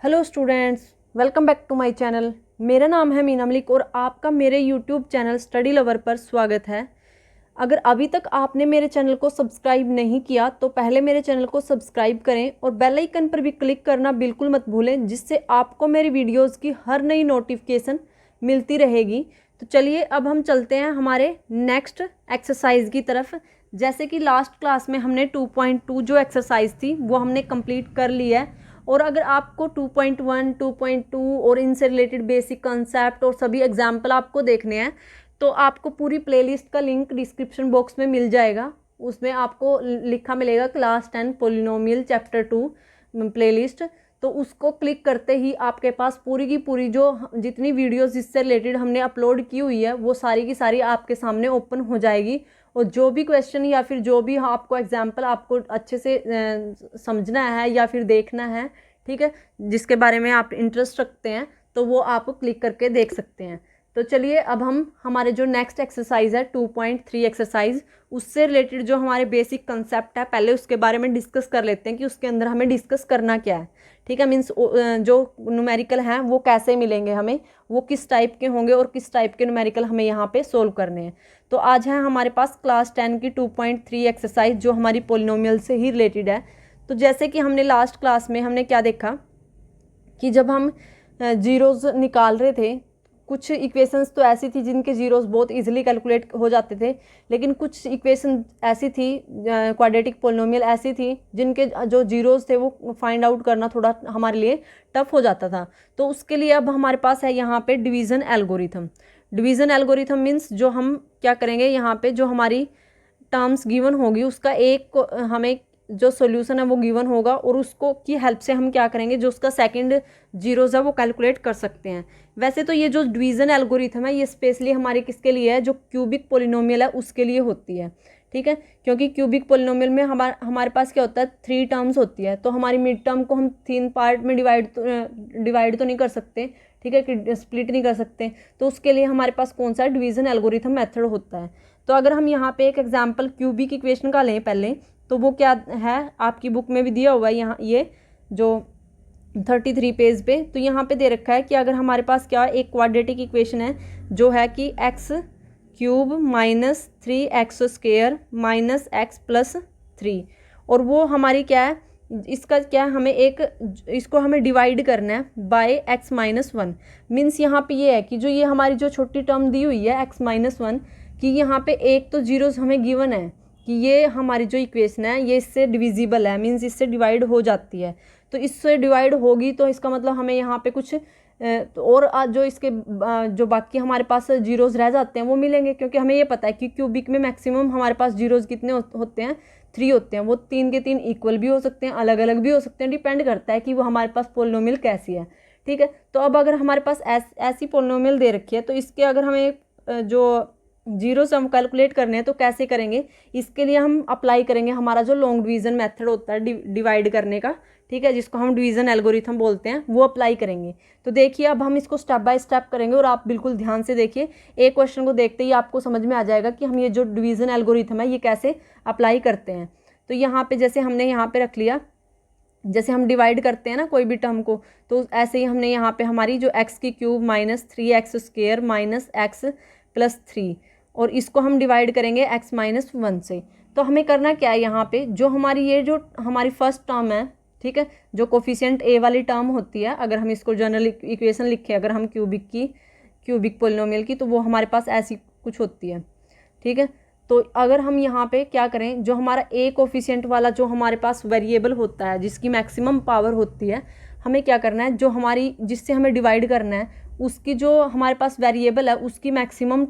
Hello students, welcome back to my channel. मेरा नाम है मीना मलिक और आपका मेरे यूट्यूब चैनल स्टडी लवर पर स्वागत है। अगर अभी तक आपने मेरे चैनल को सब्सक्राइब नहीं किया तो पहले मेरे चैनल को सब्सक्राइब करें और बेल आइकन पर भी क्लिक करना बिल्कुल मत भूलें, जिससे आपको मेरी वीडियोज़ की हर नई नोटिफिकेशन मिलती रहेगी। तो चलिए अब हम चलते हैं हमारे नेक्स्ट एक्सरसाइज की तरफ। जैसे कि लास्ट क्लास में हमने 2.2 जो एक्सरसाइज थी वो हमने कंप्लीट कर ली है, और अगर आपको 2.1, 2.2 और इनसे रिलेटेड बेसिक कंसेप्ट और सभी एग्जाम्पल आपको देखने हैं तो आपको पूरी प्लेलिस्ट का लिंक डिस्क्रिप्शन बॉक्स में मिल जाएगा। उसमें आपको लिखा मिलेगा क्लास 10 पोलिनोमियल चैप्टर 2 प्लेलिस्ट। तो उसको क्लिक करते ही आपके पास पूरी की पूरी जो जितनी वीडियोस इससे रिलेटेड हमने अपलोड की हुई है वो सारी की सारी आपके सामने ओपन हो जाएगी। और जो भी क्वेश्चन या फिर जो भी आपको एग्जाम्पल आपको अच्छे से समझना है या फिर देखना है, ठीक है, जिसके बारे में आप इंटरेस्ट रखते हैं तो वो आप क्लिक करके देख सकते हैं। तो चलिए अब हम हमारे जो नेक्स्ट एक्सरसाइज है 2.3 एक्सरसाइज, उससे रिलेटेड जो हमारे बेसिक कंसेप्ट है पहले उसके बारे में डिस्कस कर लेते हैं कि उसके अंदर हमें डिस्कस करना क्या है। ठीक है, मीन्स जो न्यूमेरिकल हैं वो कैसे मिलेंगे हमें, वो किस टाइप के होंगे और किस टाइप के न्यूमेरिकल हमें यहाँ पे सोल्व करने हैं। तो आज है हमारे पास क्लास 10 की 2.3 एक्सरसाइज जो हमारी पोलिनोमियल से ही रिलेटेड है। तो जैसे कि हमने लास्ट क्लास में हमने क्या देखा कि जब हम जीरोज़ निकाल रहे थे, कुछ इक्वेशंस तो ऐसी थी जिनके जीरोस बहुत इजीली कैलकुलेट हो जाते थे, लेकिन कुछ इक्वेशन ऐसी थी क्वाड्रेटिक पोलिनोमियल ऐसी थी जिनके जो जीरोस थे वो फाइंड आउट करना थोड़ा हमारे लिए टफ हो जाता था। तो उसके लिए अब हमारे पास है यहाँ पे division algorithm. Division algorithm means जो हम क्या करेंगे, यहाँ पे जो हमारी टर्म्स गिवन होगी उसका एक हमें जो सॉल्यूशन है वो गिवन होगा और उसको की हेल्प से हम क्या करेंगे, जो उसका सेकंड जीरोज है वो कैलकुलेट कर सकते हैं। वैसे तो ये जो डिवीज़न एल्गोरिथम है ये स्पेशली हमारे किसके लिए है, जो क्यूबिक पोलिनोमियल है उसके लिए होती है। ठीक है, क्योंकि क्यूबिक पोलिनोमियल में हमारे पास क्या होता है, 3 टर्म्स होती है। तो हमारी मिड टर्म को हम 3 पार्ट में डिवाइड तो नहीं कर सकते, ठीक है, कि स्प्लिट नहीं कर सकते। तो उसके लिए हमारे पास कौन सा डिवीज़न एल्गोरिथम मेथड होता है। तो अगर हम यहाँ पे एक एग्जाम्पल क्यूबिक इक्वेशन का लें पहले, तो वो क्या है, आपकी बुक में भी दिया हुआ है यहाँ, ये जो 33 पेज पे। तो यहाँ पे दे रखा है कि अगर हमारे पास क्या एक क्वाड्रेटिक इक्वेशन है जो है कि x cube minus 3x² minus x plus 3, और वो हमारी क्या है, इसका क्या हमें इसको हमें डिवाइड करना है बाय x-1। मीन्स यहाँ पे ये है कि जो ये हमारी जो छोटी टर्म दी हुई है x-1 कि यहाँ पे एक तो जीरोस हमें गिवन है कि ये हमारी जो इक्वेशन है ये इससे डिविजिबल है, मीन्स इससे डिवाइड हो जाती है। तो इससे डिवाइड होगी तो इसका मतलब हमें यहाँ पे कुछ और जो इसके जो बाकी हमारे पास जीरोस रह जाते हैं वो मिलेंगे, क्योंकि हमें ये पता है कि क्यूबिक में मैक्सिमम हमारे पास जीरोस कितने होते हैं, 3 होते हैं। वो 3 के 3 इक्वल भी हो सकते हैं, अलग अलग भी हो सकते हैं, डिपेंड करता है कि वो हमारे पास पोलिनोमियल कैसी है। ठीक है, तो अब अगर हमारे पास ऐसी पोलिनोमियल दे रखी है तो इसके अगर हमें जो जीरो से हम कैलकुलेट करने हैं तो कैसे करेंगे, इसके लिए हम अप्लाई करेंगे हमारा जो लॉन्ग डिवीज़न मेथड होता है डिवाइड करने का, ठीक है, जिसको हम डिवीज़न एल्गोरिथम बोलते हैं, वो अप्लाई करेंगे। तो देखिए अब हम इसको स्टेप बाय स्टेप करेंगे और आप बिल्कुल ध्यान से देखिए। एक क्वेश्चन को देखते ही आपको समझ में आ जाएगा कि हम ये जो डिवीज़न एल्गोरिथम है ये कैसे अप्लाई करते हैं। तो यहाँ पर जैसे हमने यहाँ पर रख लिया, जैसे हम डिवाइड करते हैं ना कोई भी टर्म को, तो ऐसे ही हमने यहाँ पे हमारी जो x³ minus 3x² minus x plus 3, और इसको हम डिवाइड करेंगे x-1 से। तो हमें करना क्या है, यहाँ पे जो हमारी ये जो हमारी फर्स्ट टर्म है, ठीक है, जो कोफिशिएंट a वाली टर्म होती है, अगर हम इसको जनरल इक्वेशन लिखें अगर हम क्यूबिक पोलिनोमियल की, तो वो हमारे पास ऐसी कुछ होती है। ठीक है, तो अगर हम यहाँ पे क्या करें, जो हमारा a कोफिशिएंट वाला जो हमारे पास वेरिएबल होता है जिसकी मैक्सिमम पावर होती है, हमें क्या करना है, जो हमारी जिससे हमें डिवाइड करना है उसकी जो हमारे पास वेरिएबल है उसकी मैक्सिमम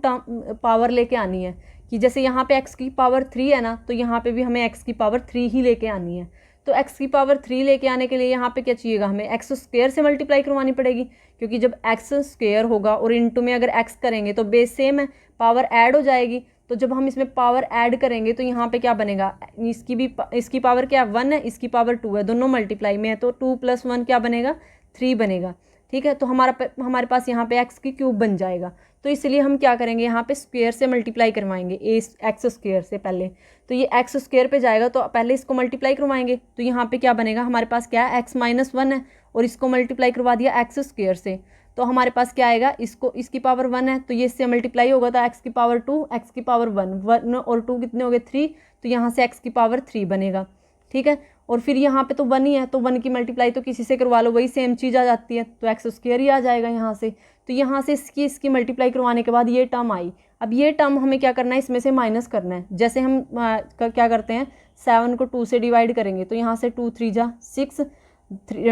पावर लेके आनी है। कि जैसे यहाँ पे x की पावर 3 है ना, तो यहाँ पे भी हमें x की पावर 3 ही लेके आनी है। तो x की पावर 3 लेके आने के लिए यहाँ पे क्या चाहिएगा, हमें x² से मल्टीप्लाई करवानी पड़ेगी, क्योंकि जब x² होगा और इनटू में अगर x करेंगे तो बेस सेम है, पावर ऐड हो जाएगी। तो जब हम इसमें पावर ऐड करेंगे तो यहाँ पे क्या बनेगा, इसकी पावर क्या 1 है, इसकी पावर 2 है, दोनों मल्टीप्लाई में है, तो 2 + 1 क्या बनेगा, 3 बनेगा। ठीक है, तो हमारे पास यहाँ पे x³ बन जाएगा। तो इसलिए हम क्या करेंगे, यहाँ पे स्क्वायर से मल्टीप्लाई करवाएंगे x² से पहले। तो ये x² पे जाएगा तो पहले इसको मल्टीप्लाई करवाएंगे, तो यहाँ पे क्या बनेगा, हमारे पास क्या है x-1 है, और इसको मल्टीप्लाई करवा दिया एक्स स्क्वायर से, तो हमारे पास क्या आएगा, इसकी पावर 1 है तो ये इससे मल्टीप्लाई होगा तो एक्स की पावर 2, एक्स की पावर 1, 1 और 2 कितने हो गए 3, तो यहाँ से एक्स की पावर 3 बनेगा। ठीक है, और फिर यहाँ पे तो 1 ही है तो 1 की मल्टीप्लाई तो किसी से करवा लो वही सेम चीज़ आ जाती है, तो एक्स स्क्वायर ही आ जाएगा यहाँ से। तो यहाँ से इसकी मल्टीप्लाई करवाने के बाद ये टर्म आई। अब ये टर्म हमें क्या करना है, इसमें से माइनस करना है। जैसे हम क्या करते हैं, 7 को 2 से डिवाइड करेंगे तो यहाँ से 2 3 जा 6,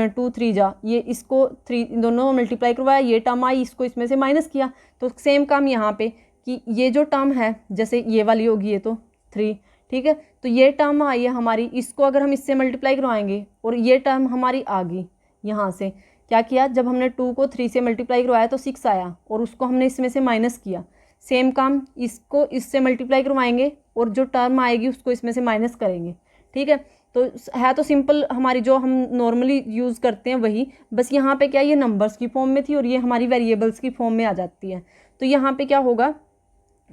2 3 जा, ये इसको 3 दोनों मल्टीप्लाई करवाया, ये टर्म आई, इसको इसमें से माइनस किया। तो सेम काम यहाँ पे कि ये जो टर्म है जैसे ये वाली होगी ये तो 3, ठीक है, तो ये टर्म आई है हमारी, इसको अगर हम इससे मल्टीप्लाई करवाएंगे और ये टर्म हमारी आ गई। यहाँ से क्या किया, जब हमने 2 को 3 से मल्टीप्लाई करवाया तो 6 आया और उसको हमने इसमें से माइनस किया। सेम काम इसको इससे मल्टीप्लाई करवाएंगे और जो टर्म आएगी उसको इसमें से माइनस करेंगे। ठीक है, तो है तो सिंपल हमारी जो हम नॉर्मली यूज़ करते हैं वही, बस यहाँ पे क्या ये नंबर्स की फॉर्म में थी और ये हमारी वेरिएबल्स की फॉर्म में आ जाती है। तो यहाँ पे क्या होगा,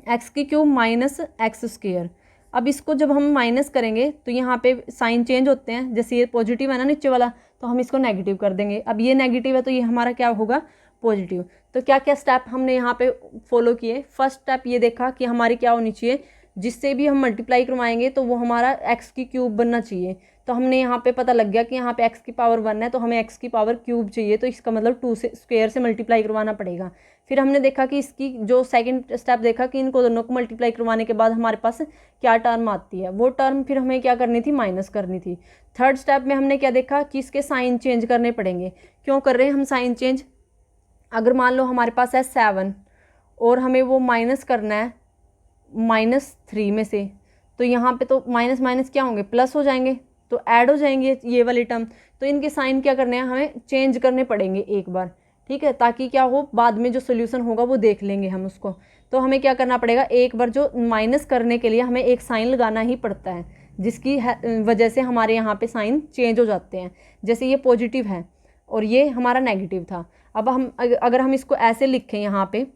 एक्स की क्यूब माइनस एक्स स्क्वायर। अब इसको जब हम माइनस करेंगे तो यहाँ पे साइन चेंज होते हैं, जैसे ये पॉजिटिव है ना नीचे वाला तो हम इसको नेगेटिव कर देंगे। अब ये नेगेटिव है तो ये हमारा क्या होगा, पॉजिटिव। तो क्या क्या स्टेप हमने यहाँ पे फॉलो किए। फर्स्ट स्टेप ये देखा कि हमारी क्या होनी चाहिए, जिससे भी हम मल्टीप्लाई करवाएंगे तो वो हमारा एक्स की क्यूब बनना चाहिए। तो हमने यहाँ पे पता लग गया कि यहाँ पे एक्स की पावर 1 है तो हमें एक्स की पावर क्यूब चाहिए, तो इसका मतलब 2 से स्क्वायर से मल्टीप्लाई करवाना पड़ेगा। फिर हमने देखा कि इसकी जो सेकंड स्टेप देखा कि इनको दोनों को मल्टीप्लाई करवाने के बाद हमारे पास क्या टर्म आती है, वो टर्म फिर हमें क्या करनी थी, माइनस करनी थी। थर्ड स्टेप में हमने क्या देखा कि इसके साइन चेंज करने पड़ेंगे। क्यों कर रहे हैं हम साइन चेंज, अगर मान लो हमारे पास है 7 और हमें वो माइनस करना है -3 में से, तो यहाँ पे तो माइनस माइनस क्या होंगे, प्लस हो जाएंगे, तो ऐड हो जाएंगे ये वाली टर्म। तो इनके साइन क्या करने हैं, हमें चेंज करने पड़ेंगे एक बार। ठीक है, ताकि क्या हो, बाद में जो सोल्यूशन होगा वो देख लेंगे हम उसको। तो हमें क्या करना पड़ेगा, एक बार जो माइनस करने के लिए हमें एक साइन लगाना ही पड़ता है, जिसकी वजह से हमारे यहाँ पे साइन चेंज हो जाते हैं। जैसे ये पॉजिटिव है और ये हमारा नेगेटिव था। अब हम अगर हम इसको ऐसे लिखें यहाँ पे,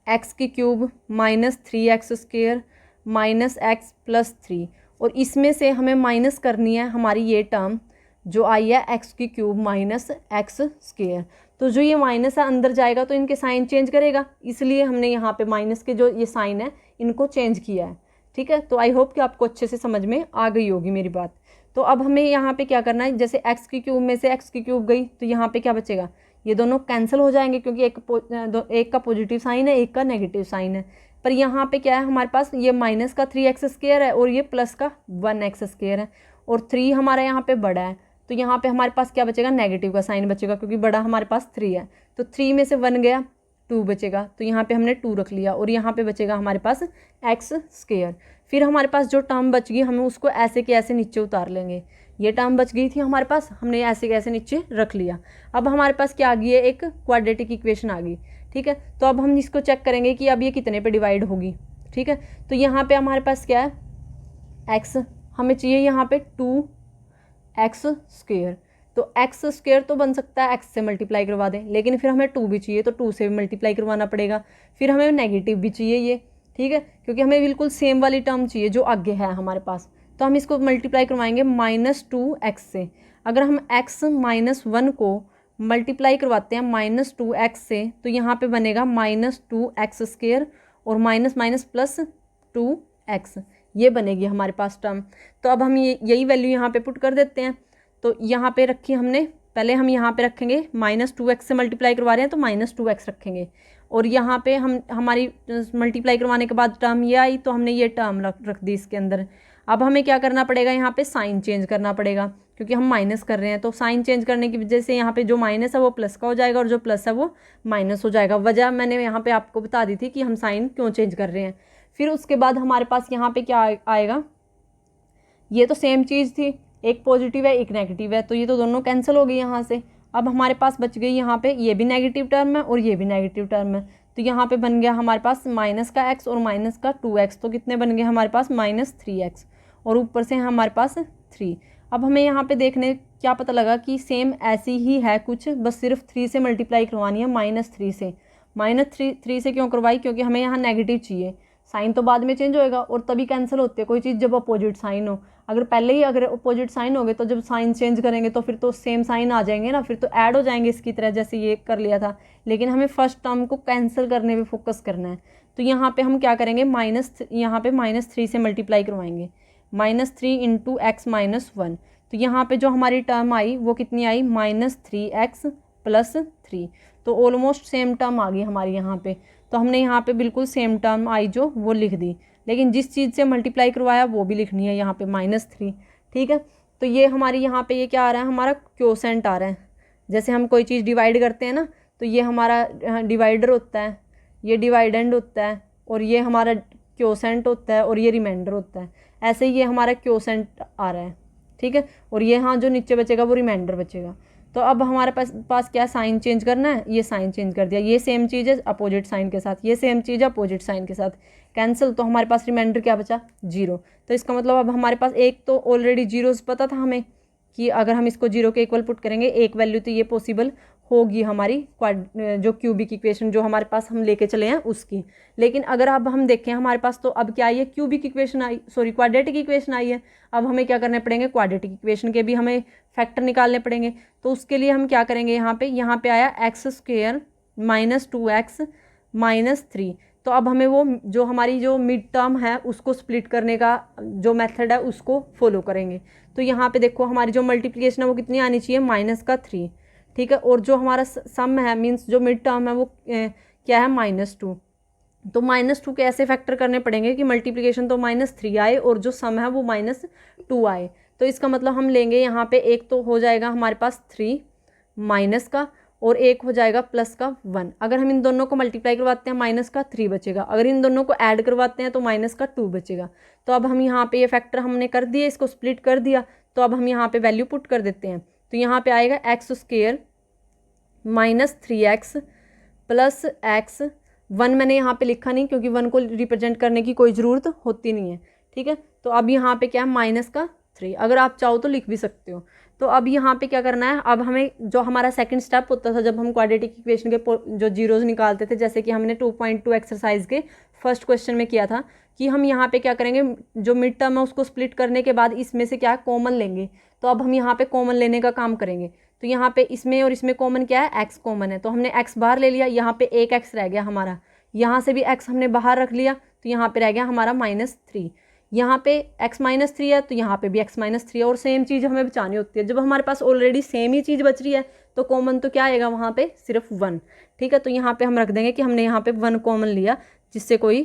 एक्स की cube minus 3x square minus x plus 3, और इसमें से हमें माइनस करनी है हमारी ये टर्म जो आई है एक्स की क्यूब माइनस एक्स स्क्वायर। तो जो ये माइनस है अंदर जाएगा तो इनके साइन चेंज करेगा, इसलिए हमने यहाँ पे माइनस के जो ये साइन है इनको चेंज किया है। ठीक है, तो आई होप कि आपको अच्छे से समझ में आ गई होगी मेरी बात। तो अब हमें यहाँ पे क्या करना है, जैसे एक्स की क्यूब में से एक्स की क्यूब गई तो यहाँ पे क्या बचेगा, ये दोनों कैंसिल हो जाएंगे क्योंकि एक का पॉजिटिव साइन है एक का नेगेटिव साइन है। पर यहाँ पे क्या है, हमारे पास ये माइनस का 3x स्क्वायर है और ये प्लस का 1x स्क्वायर है, और 3 हमारा यहाँ पे बड़ा है तो यहाँ पे हमारे पास क्या बचेगा, नेगेटिव का साइन बचेगा क्योंकि बड़ा हमारे पास 3 है। तो 3 में से 1 गया, 2 बचेगा, तो यहाँ पे हमने 2 रख लिया और यहाँ पे बचेगा हमारे पास एक्स स्क्वायर। फिर हमारे पास जो टर्म बच गई हमें उसको ऐसे के ऐसे नीचे उतार लेंगे। ये टर्म बच गई थी हमारे पास, हमने ऐसे के ऐसे नीचे रख लिया। अब हमारे पास क्या आ गई है, एक क्वाड्रेटिक इक्वेशन आ गई। ठीक है, तो अब हम इसको चेक करेंगे कि अब ये कितने पे डिवाइड होगी। ठीक है, तो यहाँ पे हमारे पास क्या है, एक्स हमें चाहिए यहाँ पे 2x स्क्वायर। तो एक्स स्क्वायर तो बन सकता है एक्स से मल्टीप्लाई करवा दें, लेकिन फिर हमें 2 भी चाहिए तो 2 से भी मल्टीप्लाई करवाना पड़ेगा। फिर हमें नेगेटिव भी चाहिए ये, ठीक है, क्योंकि हमें बिल्कुल सेम वाली टर्म चाहिए जो आगे है हमारे पास। तो हम इसको मल्टीप्लाई करवाएंगे -2x से। अगर हम x -1 को मल्टीप्लाई करवाते हैं -2x से तो यहाँ पे बनेगा -2x स्क्वायर और माइनस माइनस प्लस 2x, ये बनेगी हमारे पास टर्म। तो अब हम यही वैल्यू यहाँ पे पुट कर देते हैं। तो यहाँ पे रखी हमने, पहले हम यहाँ पे रखेंगे -2x से मल्टीप्लाई करवा रहे हैं तो -2x रखेंगे, और यहाँ पे हम हमारी मल्टीप्लाई करवाने के बाद टर्म ये आई तो हमने ये टर्म रख दी इसके अंदर। अब हमें क्या करना पड़ेगा, यहाँ पे साइन चेंज करना पड़ेगा क्योंकि हम माइनस कर रहे हैं। तो साइन चेंज करने की वजह से यहाँ पे जो माइनस है वो प्लस का हो जाएगा और जो प्लस है वो माइनस हो जाएगा। वजह मैंने यहाँ पे आपको बता दी थी कि हम साइन क्यों चेंज कर रहे हैं। फिर उसके बाद हमारे पास यहाँ पे क्या आएगा, ये तो सेम चीज़ थी, एक पॉजिटिव है एक नेगेटिव है, तो ये तो दोनों कैंसिल हो गई यहाँ से। अब हमारे पास बच गई यहाँ पे ये भी नेगेटिव टर्म है और ये भी नेगेटिव टर्म है, तो यहाँ पे बन गया हमारे पास माइनस का x और माइनस का 2x, तो कितने बन गए हमारे पास -3x, और ऊपर से हमारे पास 3। अब हमें यहाँ पे देखने क्या पता लगा कि सेम ऐसी ही है कुछ, बस सिर्फ 3 से मल्टीप्लाई करवानी है -3 से। -3 से क्यों करवाई, क्योंकि हमें यहाँ नेगेटिव चाहिए, साइन तो बाद में चेंज होएगा और तभी कैंसिल होती है कोई चीज़ जब अपोजिट साइन हो। अगर पहले ही अगर अपोजिट साइन हो गए तो जब साइन चेंज करेंगे तो फिर तो सेम साइन आ जाएंगे ना, फिर तो ऐड हो जाएंगे इसकी तरह, जैसे ये कर लिया था। लेकिन हमें फर्स्ट टर्म को कैंसिल करने पे फोकस करना है। तो यहाँ पे हम क्या करेंगे, यहाँ पे -3 से मल्टीप्लाई करवाएंगे, -3 इंटू एक्स -1। तो यहाँ पे जो हमारी टर्म आई वो कितनी आई, -3x + 3। तो ऑलमोस्ट सेम टर्म आ गई हमारी यहाँ पे। तो हमने यहाँ पे बिल्कुल सेम टर्म आई जो वो लिख दी, लेकिन जिस चीज़ से मल्टीप्लाई करवाया वो भी लिखनी है यहाँ पे -3। ठीक है, तो ये हमारी यहाँ पे ये क्या आ रहा है, हमारा क्वोशेंट आ रहा है। जैसे हम कोई चीज़ डिवाइड करते हैं ना, तो ये हमारा डिवाइडर होता है, ये डिवाइडेंड होता है, और ये हमारा क्वोशेंट होता है, और ये रिमाइंडर होता है। ऐसे ही ये हमारा क्वोशेंट आ रहा है। ठीक है, और ये हाँ जो नीचे बचेगा वो रिमाइंडर बचेगा। तो अब हमारे पास क्या साइन चेंज करना है, ये साइन चेंज कर दिया, ये सेम चीज़ है अपोजिट साइन के साथ, ये सेम चीज़ है अपोजिट साइन के साथ, कैंसिल। तो हमारे पास रिमाइंडर क्या बचा, 0। तो इसका मतलब अब हमारे पास एक तो ऑलरेडी जीरोस पता था हमें कि अगर हम इसको 0 के इक्वल पुट करेंगे एक वैल्यू, तो ये पॉसिबल होगी हमारी जो क्यूबिक इक्वेशन जो हमारे पास हम लेके चले हैं उसकी। लेकिन अगर अब हम देखें हमारे पास तो अब क्या आई है, क्यूबिक इक्वेशन आई, सॉरी क्वाड्रेटिक इक्वेशन आई है। अब हमें क्या करने पड़ेंगे, क्वाड्रेटिक इक्वेशन के भी हमें फैक्टर निकालने पड़ेंगे। तो उसके लिए हम क्या करेंगे, यहाँ पे आया x² - 2x - 3। तो अब हमें वो जो हमारी जो मिड टर्म है उसको स्प्लिट करने का जो मेथड है उसको फॉलो करेंगे। तो यहाँ पे देखो हमारी जो मल्टीप्लिकेशन है वो कितनी आनी चाहिए, -3। ठीक है, और जो हमारा सम है मीन्स जो मिड टर्म है वो क्या है, -2। तो -2 के ऐसे फैक्टर करने पड़ेंगे कि मल्टीप्लिकेशन तो -3 आए और जो सम है वो -2 आए। तो इसका मतलब हम लेंगे यहाँ पे एक तो हो जाएगा हमारे पास 3 माइनस का, और एक हो जाएगा प्लस का 1। अगर हम इन दोनों को मल्टीप्लाई करवाते हैं -3 बचेगा, अगर इन दोनों को ऐड करवाते हैं तो -2 बचेगा। तो अब हम यहाँ पे ये फैक्टर हमने कर दिए, इसको स्प्लिट कर दिया। तो अब हम यहाँ पे वैल्यू पुट कर देते हैं। तो यहाँ पे आएगा x² - 3x + x। 1 मैंने यहाँ पे लिखा नहीं क्योंकि 1 को रिप्रेजेंट करने की कोई ज़रूरत होती नहीं है। ठीक है, तो अब यहाँ पे क्या है, -3। अगर आप चाहो तो लिख भी सकते हो। तो अब यहाँ पे क्या करना है, अब हमें जो हमारा सेकंड स्टेप होता था जब हम क्वाड्रेटिक इक्वेशन के जो जीरोज निकालते थे, जैसे कि हमने 2.2 एक्सरसाइज के फर्स्ट क्वेश्चन में किया था, कि हम यहाँ पे क्या करेंगे, जो मिड टर्म है उसको स्प्लिट करने के बाद इसमें से क्या कॉमन लेंगे। तो अब हम यहाँ पे कॉमन लेने का काम करेंगे। तो यहाँ पे इसमें और इसमें कॉमन क्या है, x कॉमन है। तो हमने x बाहर ले लिया, यहाँ पे एक x रह गया हमारा, यहाँ से भी x हमने बाहर रख लिया, तो यहाँ पे रह गया हमारा -3। यहाँ पे x -3 है तो यहाँ पे भी x -3 है, और सेम चीज़ हमें बचानी होती है। जब हमारे पास ऑलरेडी सेम ही चीज़ बच रही है तो कॉमन तो क्या आएगा वहाँ पे, सिर्फ 1। ठीक है, तो यहाँ पे हम रख देंगे कि हमने यहाँ पे 1 कॉमन लिया, जिससे कोई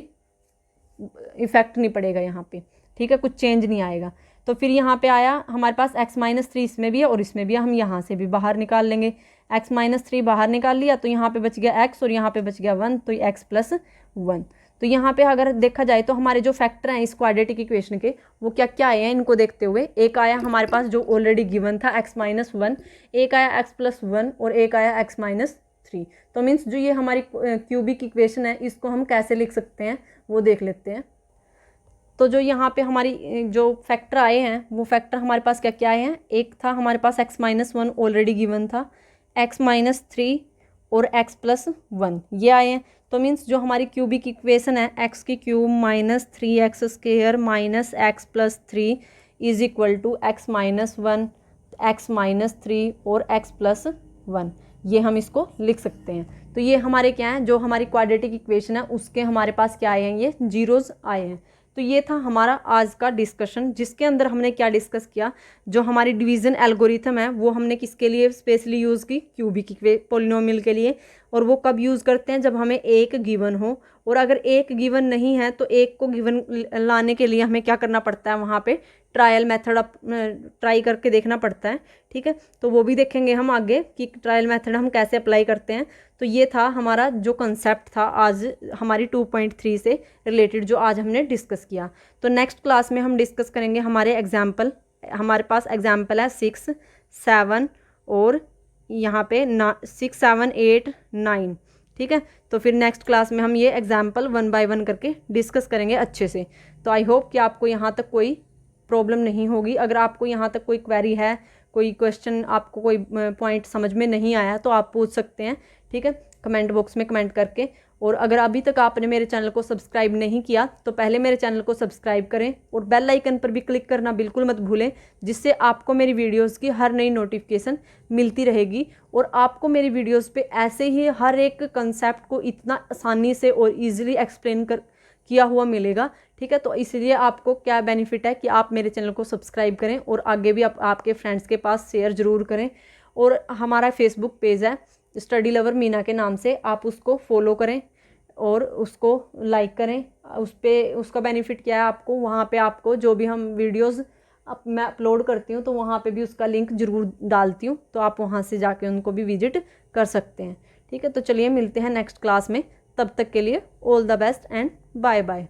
इफेक्ट नहीं पड़ेगा यहाँ पे। ठीक है, कुछ चेंज नहीं आएगा। तो फिर यहाँ पे आया हमारे पास x -3 इसमें भी है और इसमें भी है, हम यहाँ से भी बाहर निकाल लेंगे। x -3 बाहर निकाल लिया तो यहाँ पे बच गया x और यहाँ पे बच गया 1, तो x + 1। तो यहाँ पे अगर देखा जाए तो हमारे जो फैक्टर हैं इस क्वाड्रेटिक इक्वेशन के वो क्या क्या आए हैं, इनको देखते हुए एक आया हमारे पास जो ऑलरेडी गिवन था x -1, एक आया x + 1 और एक आया x -3। तो मीन्स जो ये हमारी क्यूबिक इक्वेशन है इसको हम कैसे लिख सकते हैं वो देख लेते हैं। तो जो यहाँ पे हमारी जो फैक्टर आए हैं वो फैक्टर हमारे पास क्या क्या आए हैं, एक था हमारे पास x -1 ऑलरेडी गिवन था, x -3 और x + 1 ये आए हैं। तो मीन्स जो हमारी क्यूबिक इक्वेशन है x³ - 3x² - x + 3 = x -1 x -3 और x + 1, ये हम इसको लिख सकते हैं। तो ये हमारे क्या हैं, जो हमारी क्वाड्रेटिक इक्वेशन है उसके हमारे पास क्या आए हैं, ये जीरोज़ आए हैं। तो ये था हमारा आज का डिस्कशन, जिसके अंदर हमने क्या डिस्कस किया, जो हमारी डिवीज़न एल्गोरिथम है वो हमने किसके लिए स्पेशली यूज़ की, क्यूबिक पॉलिनोमियल के लिए। और वो कब यूज़ करते हैं, जब हमें एक गिवन हो, और अगर एक गिवन नहीं है तो एक को गिवन लाने के लिए हमें क्या करना पड़ता है, वहाँ पे ट्रायल मेथड ट्राई करके देखना पड़ता है। ठीक है, तो वो भी देखेंगे हम आगे कि ट्रायल मेथड हम कैसे अप्लाई करते हैं। तो ये था हमारा जो कंसेप्ट था आज हमारी 2.3 से रिलेटेड, जो आज हमने डिस्कस किया। तो नेक्स्ट क्लास में हम डिस्कस करेंगे हमारे एग्जाम्पल, हमारे पास एग्जाम्पल है 6, 7 और यहाँ पे 6, 7, 8, 9। ठीक है, तो फिर नेक्स्ट क्लास में हम ये एग्जाम्पल 1 बाय 1 करके डिस्कस करेंगे अच्छे से। तो आई होप कि आपको यहाँ तक कोई प्रॉब्लम नहीं होगी। अगर आपको यहाँ तक कोई क्वेरी है, कोई क्वेश्चन, आपको कोई पॉइंट समझ में नहीं आया तो आप पूछ सकते हैं। ठीक है, कमेंट बॉक्स में कमेंट करके। और अगर अभी तक आपने मेरे चैनल को सब्सक्राइब नहीं किया तो पहले मेरे चैनल को सब्सक्राइब करें और बेल आइकन पर भी क्लिक करना बिल्कुल मत भूलें, जिससे आपको मेरी वीडियोस की हर नई नोटिफिकेशन मिलती रहेगी और आपको मेरी वीडियोस पे ऐसे ही हर एक कंसेप्ट को इतना आसानी से और ईजिली एक्सप्लेन किया हुआ मिलेगा। ठीक है, तो इसलिए आपको क्या बेनिफिट है कि आप मेरे चैनल को सब्सक्राइब करें और आगे भी आपके फ्रेंड्स के पास शेयर ज़रूर करें। और हमारा फेसबुक पेज है स्टडी लवर मीना के नाम से, आप उसको फॉलो करें और उसको लाइक करें। उस पर उसका बेनिफिट क्या है आपको, वहाँ पे आपको जो भी हम वीडियोस मैं अपलोड करती हूँ तो वहाँ पे भी उसका लिंक ज़रूर डालती हूँ, तो आप वहाँ से जाके उनको भी विजिट कर सकते हैं। ठीक है, तो चलिए मिलते हैं नेक्स्ट क्लास में, तब तक के लिए all the best and bye bye.